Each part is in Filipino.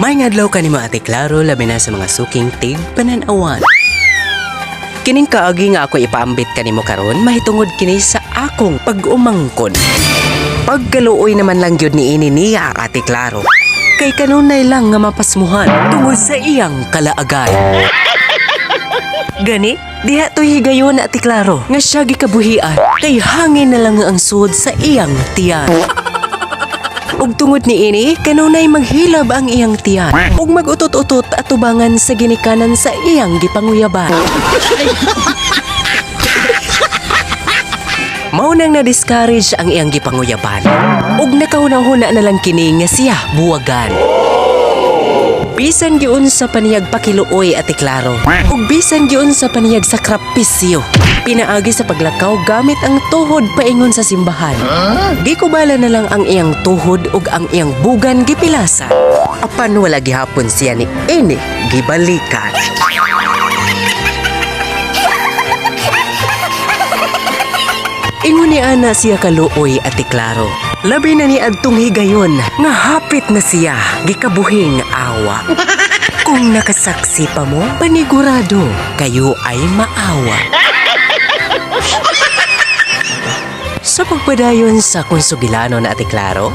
May ngadlaw kanimo Ate Claro labi na sa mga suking tig pananawan. Kining kaagi nga ako ipaambit kanimo karon mahitungod kini sa akong pag-umangkon. Pagkaluoy naman lang gyud ni ini niya Ate Claro. Kay kanunay lang nga mapasmuhan tungod sa iyang kalaagan. Gani, diha to higayon Ate Claro nga siya gikabuhian kay hangin na lang ang sud sa iyang tiyan. Ug tungod ni ini, kanunay maghilab ang iyang tiyan ug magutot-utot at tubangan sa ginikanan sa iyang gipanguyaban. Mao nang na-discourage ang iyang gipanguyaban ug nakahuna-huna na lang kini nga siya buwagan. Bisan giun sa paniyag pakiluoy Ate Claro ug bisan giun sa paniyag sakripisyo, pinaagi sa paglakaw gamit ang tuhod paingon sa simbahan. Gikubala na lang ang iyang tuhod ug ang iyang bugan gipilasan. Apan wala gihapon siya ni ini gibalikan. Ingon ni ana siya kaluoy Ate Claro. Labi na ni adtong higayon nga hapit na siya gikabuhing awa. Kung nakasaksi pa mo, panigurado kayo ay maawa. Sa pagpadayon sa konsugilanon Ate Claro,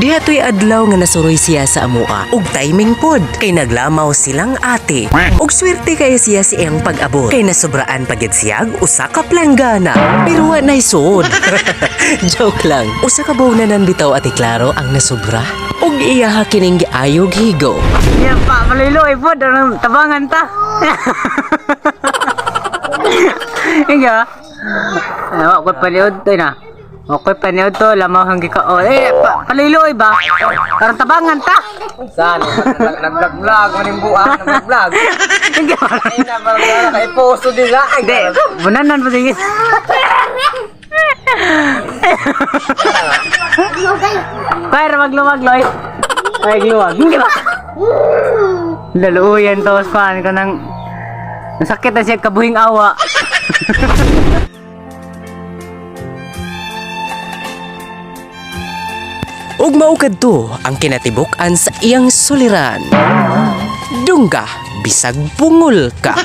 dihatoy adlaw nga nasuroy siya sa amua ug timing pod kay naglamaw silang ate ug swerte kay siya sa iyang pag-abot kay nasubraan pagid siyag usa ka planggana pero wa nay suod. Joke lang, usa ka bawnanan bitaw Ate Claro ang nasubra ug iya kining giayog higo. Ya pa malilo ipod ang tabangan ta. Inga. Ako paliod to na. Okay, paniod to, lamaw hanggi ka. Oh, paliloy ba? Karang tabangan ta. Saan? Nag-vlog, maning buang, nag-vlog. Hindi ba? Ay, naman kay posto din lang. Hindi, bunanan pa sige. Kaya magluwag, Loy. Ay, gluwag. Hindi ba? Laluyan to, span ko nang nasakit na siya kabuhing awa. Ug mao kadto ang kinatibuk-an sa iyang suliran. Dungga bisag bungol ka.